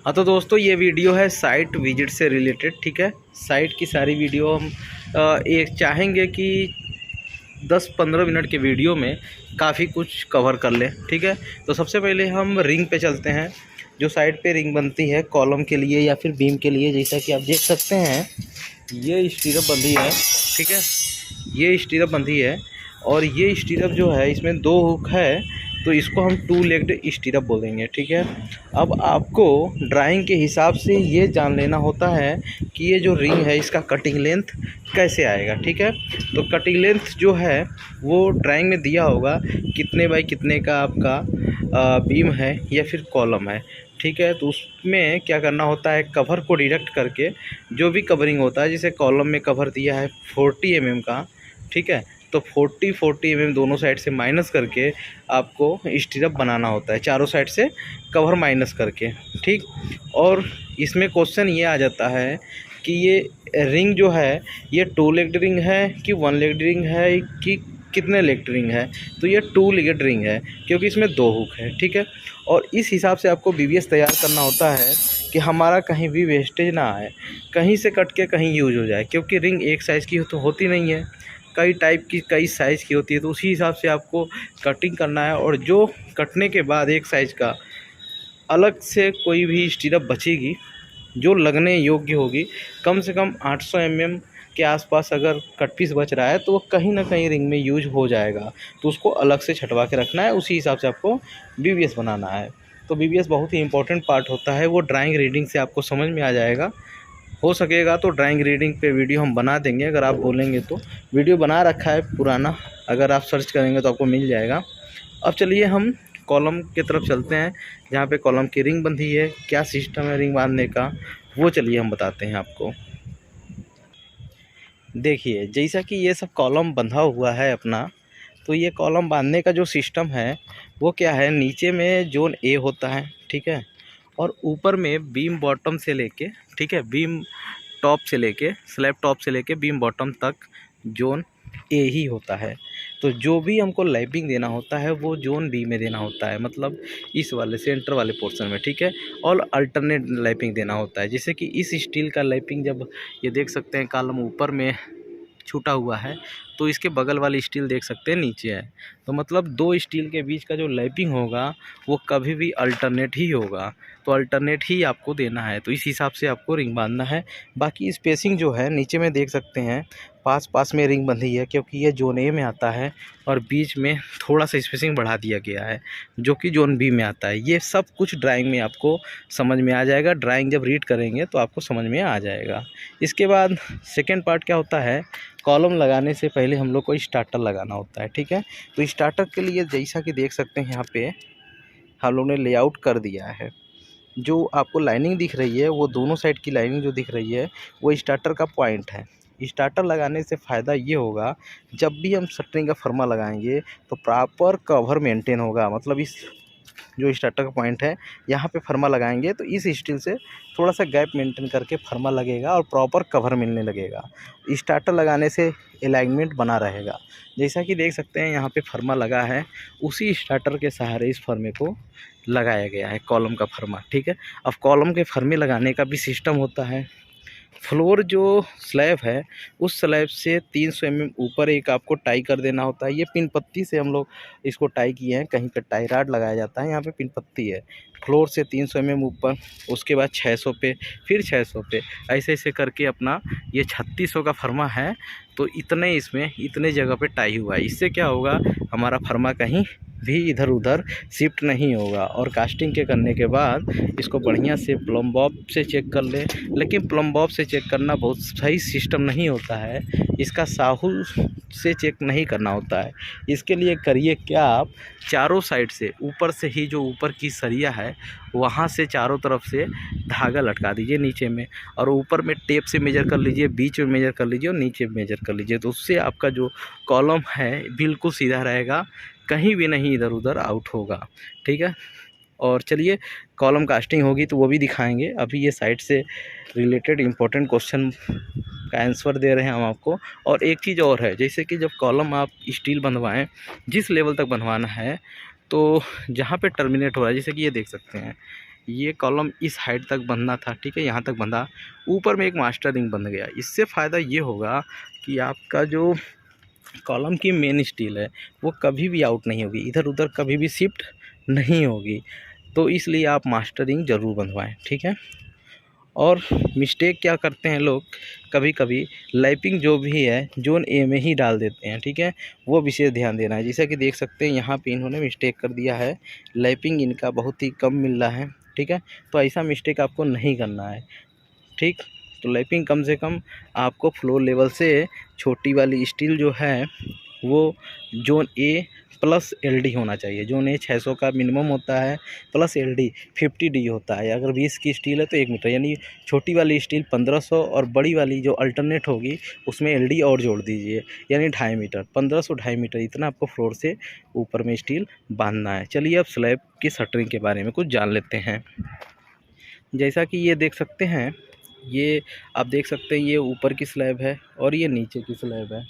हाँ तो दोस्तों, ये वीडियो है साइट विजिट से रिलेटेड। ठीक है, साइट की सारी वीडियो हम एक चाहेंगे कि 10-15 मिनट के वीडियो में काफ़ी कुछ कवर कर लें। ठीक है, तो सबसे पहले हम रिंग पे चलते हैं। जो साइड पे रिंग बनती है कॉलम के लिए या फिर बीम के लिए, जैसा कि आप देख सकते हैं ये स्टीरअप बंधी है। ठीक है, ये स्टीरअप बंधी है और ये स्टीरअप जो है इसमें 2 हुक है, तो इसको हम 2 लेग्ड स्टीरअप बोलेंगे। ठीक है, अब आपको ड्राइंग के हिसाब से ये जान लेना होता है कि ये जो रिंग है इसका कटिंग लेंथ कैसे आएगा। ठीक है, तो कटिंग लेंथ जो है वो ड्राइंग में दिया होगा कितने बाई कितने का आपका बीम है या फिर कॉलम है। ठीक है, तो उसमें क्या करना होता है, कवर को डिडक्ट करके जो भी कवरिंग होता है, जैसे कॉलम में कवर दिया है 40 mm का। ठीक है, तो 40 mm दोनों साइड से माइनस करके आपको स्टीरअप बनाना होता है, चारों साइड से कवर माइनस करके। ठीक, और इसमें क्वेश्चन ये आ जाता है कि ये रिंग जो है ये 2 लेग्ड रिंग है कि 1 लेग्ड रिंग है कि कितने लेग्ड रिंग है। तो ये 2 लेग्ड रिंग है क्योंकि इसमें 2 हुक है। ठीक है, और इस हिसाब से आपको बीवीएस तैयार करना होता है कि हमारा कहीं भी वेस्टेज ना आए, कहीं से कट के कहीं यूज हो जाए, क्योंकि रिंग एक साइज़ की तो होती नहीं है, कई टाइप की कई साइज़ की होती है। तो उसी हिसाब से आपको कटिंग करना है, और जो कटने के बाद एक साइज़ का अलग से कोई भी स्टीरअप बचेगी जो लगने योग्य होगी, कम से कम 800 mm के आसपास अगर कट पीस बच रहा है तो वो कहीं ना कहीं रिंग में यूज हो जाएगा, तो उसको अलग से छटवा के रखना है। उसी हिसाब से आपको बीवीएस बनाना है। तो बीवीएस बहुत ही इंपॉर्टेंट पार्ट होता है, वो ड्राइंग रीडिंग से आपको समझ में आ जाएगा। हो सकेगा तो ड्राइंग रीडिंग पे वीडियो हम बना देंगे, अगर आप बोलेंगे तो। वीडियो बना रखा है पुराना, अगर आप सर्च करेंगे तो आपको मिल जाएगा। अब चलिए हम कॉलम की तरफ चलते हैं, जहाँ पे कॉलम की रिंग बंधी है, क्या सिस्टम है रिंग बांधने का वो चलिए हम बताते हैं आपको। देखिए, जैसा कि ये सब कॉलम बंधा हुआ है अपना, तो ये कॉलम बांधने का जो सिस्टम है वो क्या है, नीचे में जोन ए होता है। ठीक है, और ऊपर में बीम बॉटम से लेके, ठीक है, बीम टॉप से लेके स्लैब टॉप से लेके बीम बॉटम तक जोन ए ही होता है। तो जो भी हमको लैपिंग देना होता है वो जोन बी में देना होता है, मतलब इस वाले सेंटर वाले पोर्शन में। ठीक है, और अल्टरनेट लैपिंग देना होता है, जैसे कि इस स्टील का लैपिंग जब ये देख सकते हैं कॉलम ऊपर में छूटा हुआ है, तो इसके बगल वाली स्टील देख सकते हैं नीचे है। तो मतलब 2 स्टील के बीच का जो लैपिंग होगा वो कभी भी अल्टरनेट ही होगा, तो अल्टरनेट ही आपको देना है। तो इस हिसाब से आपको रिंग बांधना है। बाकी स्पेसिंग जो है नीचे में देख सकते हैं पास पास में रिंग बंधी है, क्योंकि ये जोन ए में आता है और बीच में थोड़ा सा स्पेसिंग बढ़ा दिया गया है जो कि जोन बी में आता है। ये सब कुछ ड्राइंग में आपको समझ में आ जाएगा, ड्राइंग जब रीड करेंगे तो आपको समझ में आ जाएगा। इसके बाद सेकेंड पार्ट क्या होता है, कॉलम लगाने से पहले हम लोग को स्टार्टर लगाना होता है। ठीक है, तो स्टार्टर के लिए जैसा कि देख सकते हैं यहाँ पे हम लोग ने लेआउट कर दिया है। जो आपको लाइनिंग दिख रही है वो दोनों साइड की लाइनिंग जो दिख रही है वो स्टार्टर का पॉइंट है। स्टार्टर लगाने से फ़ायदा ये होगा, जब भी हम शटरिंग का फर्मा लगाएंगे तो प्रॉपर कवर मेंटेन होगा। मतलब इस जो स्टार्टर का पॉइंट है यहाँ पे फर्मा लगाएंगे तो इस स्टील से थोड़ा सा गैप मेंटेन करके फर्मा लगेगा और प्रॉपर कवर मिलने लगेगा। स्टार्टर लगाने से अलाइनमेंट बना रहेगा। जैसा कि देख सकते हैं यहाँ पे फर्मा लगा है, उसी स्टार्टर के सहारे इस फर्मे को लगाया गया है, कॉलम का फर्मा। ठीक है, अब कॉलम के फर्मे लगाने का भी सिस्टम होता है। फ्लोर जो स्लैब है उस स्लैब से 300 mm ऊपर एक आपको टाई कर देना होता है। ये पिन पत्ती से हम लोग इसको टाई किए हैं, कहीं पे टाई राड लगाया जाता है, यहाँ पे पिन पत्ती है। फ्लोर से 300 mm ऊपर, उसके बाद 600 पे, फिर 600 पे, ऐसे ऐसे करके अपना ये 3600 का फर्मा है। तो इतने इसमें इतने जगह पे टाई हुआ है। इससे क्या होगा, हमारा फर्मा कहीं भी इधर उधर शिफ्ट नहीं होगा। और कास्टिंग के करने के बाद इसको बढ़िया से प्लम बॉब से चेक कर ले। लेकिन प्लम बॉब से चेक करना बहुत सही सिस्टम नहीं होता है, इसका साहुल से चेक नहीं करना होता है। इसके लिए करिए क्या, आप चारों साइड से ऊपर से ही जो ऊपर की सरिया है वहाँ से चारों तरफ से धागा लटका दीजिए नीचे में, और ऊपर में टेप से मेजर कर लीजिए, बीच में मेजर कर लीजिए और नीचे मेजर कर लीजिए। तो उससे आपका जो कॉलम है बिल्कुल सीधा रहेगा, कहीं भी नहीं इधर उधर आउट होगा। ठीक है, और चलिए कॉलम कास्टिंग होगी तो वो भी दिखाएंगे। अभी ये साइड से रिलेटेड इम्पोर्टेंट क्वेश्चन का आंसर दे रहे हैं हम आपको। और एक चीज़ और है, जैसे कि जब कॉलम आप स्टील बनवाएं, जिस लेवल तक बनवाना है, तो जहाँ पे टर्मिनेट हो रहा है, जैसे कि ये देख सकते हैं ये कॉलम इस हाइट तक बंधना था, ठीक है, यहाँ तक बंधा, ऊपर में एक मास्टर रिंग बंध गया। इससे फ़ायदा ये होगा कि आपका जो कॉलम की मेन स्टील है वो कभी भी आउट नहीं होगी, इधर उधर कभी भी शिफ्ट नहीं होगी। तो इसलिए आप मास्टर रिंग ज़रूर बंधवाएँ, ठीक है। और मिस्टेक क्या करते हैं लोग, कभी कभी लैपिंग जो भी है जोन ए में ही डाल देते हैं, ठीक है, वो विशेष ध्यान देना है। जैसा कि देख सकते हैं यहाँ पे इन्होंने मिस्टेक कर दिया है, लैपिंग इनका बहुत ही कम मिल रहा है, ठीक है। तो ऐसा मिस्टेक आपको नहीं करना है, ठीक। तो लैपिंग कम से कम आपको फ्लोर लेवल से छोटी वाली स्टील जो है वो जोन ए प्लस एलडी होना चाहिए। जोन ए 600 का मिनिमम होता है, प्लस एलडी 50D होता है। अगर 20 की स्टील है तो 1 मीटर, यानी छोटी वाली स्टील 1500 और बड़ी वाली जो अल्टरनेट होगी उसमें एलडी और जोड़ दीजिए, यानी 2.5 मीटर, 1500 2.5 मीटर इतना आपको फ्लोर से ऊपर में स्टील बांधना है। चलिए अब स्लैब की शटरिंग के बारे में कुछ जान लेते हैं। जैसा कि ये देख सकते हैं, ये आप देख सकते हैं ये ऊपर की स्लैब है और ये नीचे की स्लैब है,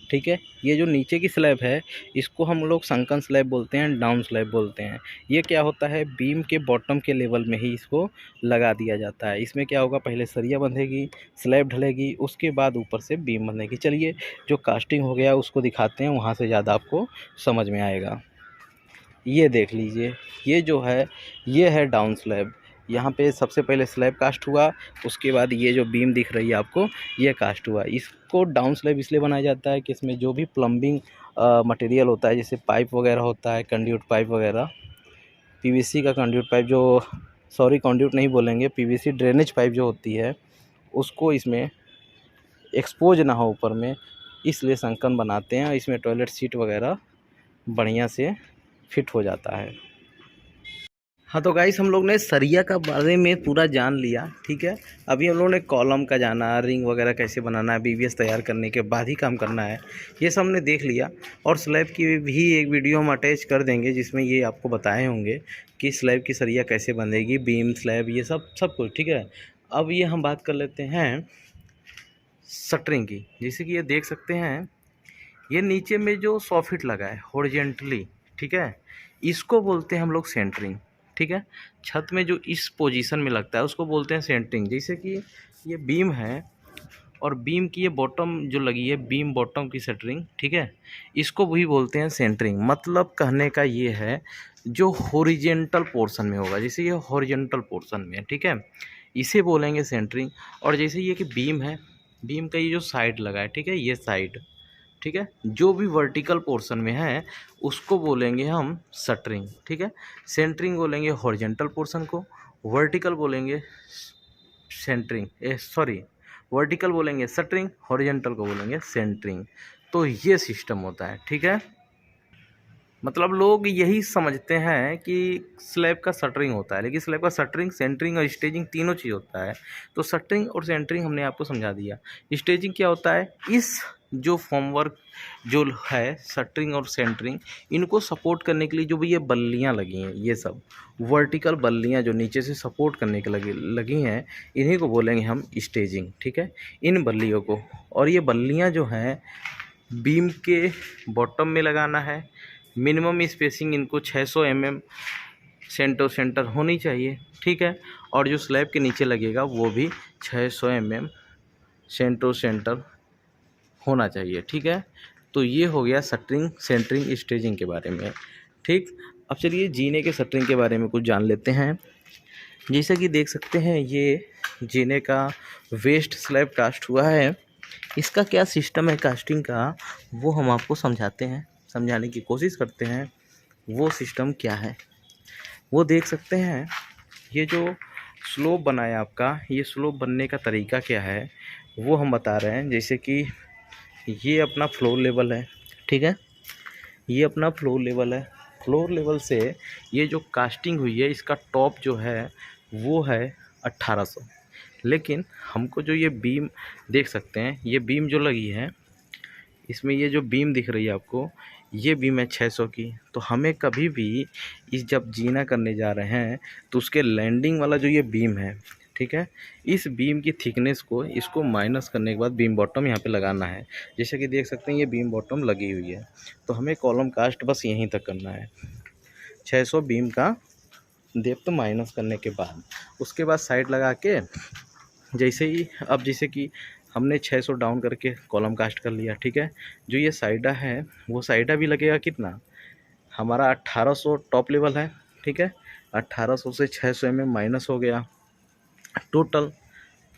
ठीक है। ये जो नीचे की स्लैब है इसको हम लोग संकन स्लैब बोलते हैं, डाउन स्लैब बोलते हैं। ये क्या होता है, बीम के बॉटम के लेवल में ही इसको लगा दिया जाता है। इसमें क्या होगा, पहले सरिया बंधेगी, स्लैब ढलेगी, उसके बाद ऊपर से बीम बंधेगी। चलिए जो कास्टिंग हो गया उसको दिखाते हैं, वहाँ से ज़्यादा आपको समझ में आएगा। ये देख लीजिए, ये जो है ये है डाउन स्लैब। यहाँ पे सबसे पहले स्लैब कास्ट हुआ, उसके बाद ये जो बीम दिख रही है आपको ये कास्ट हुआ। इसको डाउन स्लैब इसलिए बनाया जाता है कि इसमें जो भी प्लम्बिंग मटेरियल होता है, जैसे पाइप वगैरह होता है, कंड्यूट पाइप वगैरह, पीवीसी का कंड्यूट पाइप जो, सॉरी कंड्यूट नहीं बोलेंगे, पीवीसी ड्रेनेज पाइप जो होती है उसको इसमें एक्सपोज ना हो ऊपर में, इसलिए संकन बनाते हैं। इसमें टॉयलेट सीट वगैरह बढ़िया से फिट हो जाता है। हाँ तो गाइस हम लोग ने सरिया का बारे में पूरा जान लिया, ठीक है। अभी हम लोगों ने कॉलम का जाना, रिंग वगैरह कैसे बनाना है, बीवीएस तैयार करने के बाद ही काम करना है, ये सब हमने देख लिया। और स्लैब की भी एक वीडियो हम अटैच कर देंगे जिसमें ये आपको बताए होंगे कि स्लैब की सरिया कैसे बंधेगी, बीम स्लैब ये सब कुछ, ठीक है। अब ये हम बात कर लेते हैं शटरिंग की। जैसे कि ये देख सकते हैं, ये नीचे में जो सॉफिट लगा है हॉरिजॉन्टली, ठीक है, इसको बोलते हैं हम लोग सेंटरिंग, ठीक है। छत में जो इस पोजीशन में लगता है उसको बोलते हैं सेंटरिंग। जैसे कि ये बीम है और बीम की ये बॉटम जो लगी है, बीम बॉटम की सेंटरिंग, ठीक है, इसको भी बोलते हैं सेंटरिंग। मतलब कहने का ये है जो हॉरिजॉन्टल पोर्शन में होगा, जैसे ये हॉरिजॉन्टल पोर्शन में है, ठीक है, इसे बोलेंगे सेंटरिंग। और जैसे ये कि बीम है, बीम का ये जो साइड लगा है, ठीक है, ये साइड, ठीक है, जो भी वर्टिकल पोर्शन में है उसको बोलेंगे हम शटरिंग, ठीक है। सेंटरिंग बोलेंगे हॉरिजॉन्टल पोर्शन को, वर्टिकल बोलेंगे वर्टिकल बोलेंगे शटरिंग, हॉरिजॉन्टल को बोलेंगे सेंटरिंग। तो ये सिस्टम होता है, ठीक है। मतलब लोग यही समझते हैं कि स्लैब का शटरिंग होता है, लेकिन स्लैब का शटरिंग, सेंटरिंग और स्टेजिंग तीनों चीज़ होता है। तो शटरिंग और सेंटरिंग हमने आपको समझा दिया। स्टेजिंग क्या होता है, इस जो फॉर्मवर्क जो है शटरिंग और सेंटरिंग, इनको सपोर्ट करने के लिए जो भी ये बल्लियाँ लगी हैं, ये सब वर्टिकल बल्लियाँ जो नीचे से सपोर्ट करने के लगी हैं, इन्हीं को बोलेंगे हम स्टेजिंग, ठीक है, इन बल्लियों को। और ये बल्लियाँ जो हैं बीम के बॉटम में लगाना है, मिनिमम स्पेसिंग इनको 600 mm सेंटर होनी चाहिए, ठीक है। और जो स्लैब के नीचे लगेगा वो भी 600 mm सेंटर होना चाहिए, ठीक है। तो ये हो गया शटरिंग, सेंटरिंग, स्टेजिंग के बारे में, ठीक। अब चलिए जीने के शटरिंग के बारे में कुछ जान लेते हैं। जैसा कि देख सकते हैं ये जीने का वेस्ट स्लैब कास्ट हुआ है। इसका क्या सिस्टम है कास्टिंग का, वो हम आपको समझाते हैं, समझाने की कोशिश करते हैं। वो सिस्टम क्या है वो देख सकते हैं। ये जो स्लोप बना है आपका, ये स्लोप बनने का तरीका क्या है वो हम बता रहे हैं। जैसे कि ये अपना फ्लोर लेवल है, ठीक है, ये अपना फ्लोर लेवल है। फ्लोर लेवल से ये जो कास्टिंग हुई है इसका टॉप जो है वो है 1800, लेकिन हमको जो ये बीम देख सकते हैं, ये बीम जो लगी है इसमें, ये जो बीम दिख रही है आपको, ये बीम है 600 की। तो हमें कभी भी इस जब जीना करने जा रहे हैं तो उसके लैंडिंग वाला जो ये बीम है, ठीक है, इस बीम की थिकनेस को, इसको माइनस करने के बाद बीम बॉटम यहाँ पे लगाना है। जैसे कि देख सकते हैं ये बीम बॉटम लगी हुई है, तो हमें कॉलम कास्ट बस यहीं तक करना है। 600 बीम का डेप्थ माइनस करने के बाद उसके बाद साइड लगा के जैसे ही अब जैसे कि हमने 600 डाउन करके कॉलम कास्ट कर लिया, ठीक है। जो ये साइडा है वो साइडा भी लगेगा कितना, हमारा 1800 टॉप लेवल है, ठीक है। 1800 से 600 में माइनस हो गया टोटल,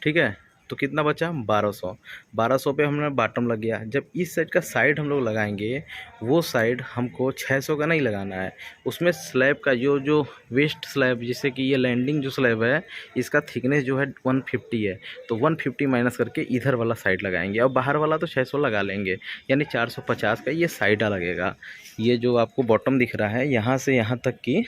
ठीक है। तो कितना बचा 1200। 1200 पे हमने बॉटम लग गया। जब इस साइड का साइड हम लोग लगाएंगे वो साइड हमको 600 का नहीं लगाना है, उसमें स्लैब का जो वेस्ट स्लैब, जैसे कि ये लैंडिंग जो स्लैब है इसका थिकनेस जो है 150 है, तो 150 माइनस करके इधर वाला साइड लगाएंगे और बाहर वाला तो 600 लगा लेंगे, यानी 450 का ये साइडा लगेगा। ये जो आपको बॉटम दिख रहा है यहाँ से यहाँ तक की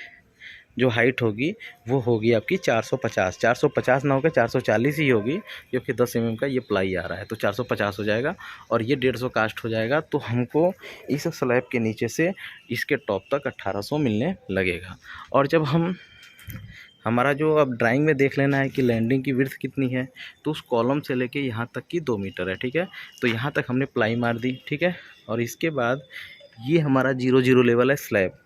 जो हाइट होगी वो होगी आपकी 450। 450 ना होकर 440 ही होगी, क्योंकि 10 mm का ये प्लाई आ रहा है, तो 450 हो जाएगा और ये 150 कास्ट हो जाएगा। तो हमको इस स्लैब के नीचे से इसके टॉप तक 1800 मिलने लगेगा। और जब हमारा जो अब ड्राइंग में देख लेना है कि लैंडिंग की विड्थ कितनी है, तो उस कॉलम से लेके यहाँ तक की 2 मीटर है, ठीक है। तो यहाँ तक हमने प्लाई मार दी, ठीक है। और इसके बाद ये हमारा 0 लेवल है स्लैब,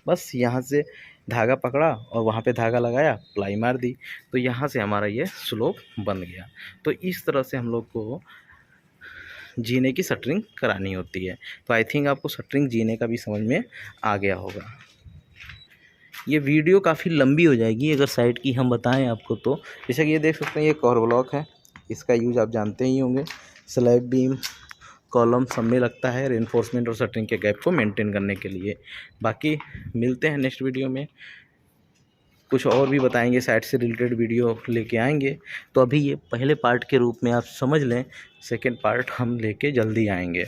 बस यहाँ से धागा पकड़ा और वहाँ पे धागा लगाया, प्लाई मार दी, तो यहाँ से हमारा ये स्लोप बन गया। तो इस तरह से हम लोग को जीने की शटरिंग करानी होती है। तो आई थिंक आपको शटरिंग जीने का भी समझ में आ गया होगा। ये वीडियो काफ़ी लंबी हो जाएगी अगर साइड की हम बताएं आपको तो। जैसे कि ये देख सकते हैं, ये कवर ब्लॉक है, इसका यूज आप जानते ही होंगे। स्लैब बीम कॉलम सब में लगता है रेनफोर्समेंट और शटरिंग के गैप को मेंटेन करने के लिए। बाकी मिलते हैं नेक्स्ट वीडियो में, कुछ और भी बताएंगे, साइड से रिलेटेड वीडियो लेके आएंगे। तो अभी ये पहले पार्ट के रूप में आप समझ लें, सेकेंड पार्ट हम लेके जल्दी आएंगे।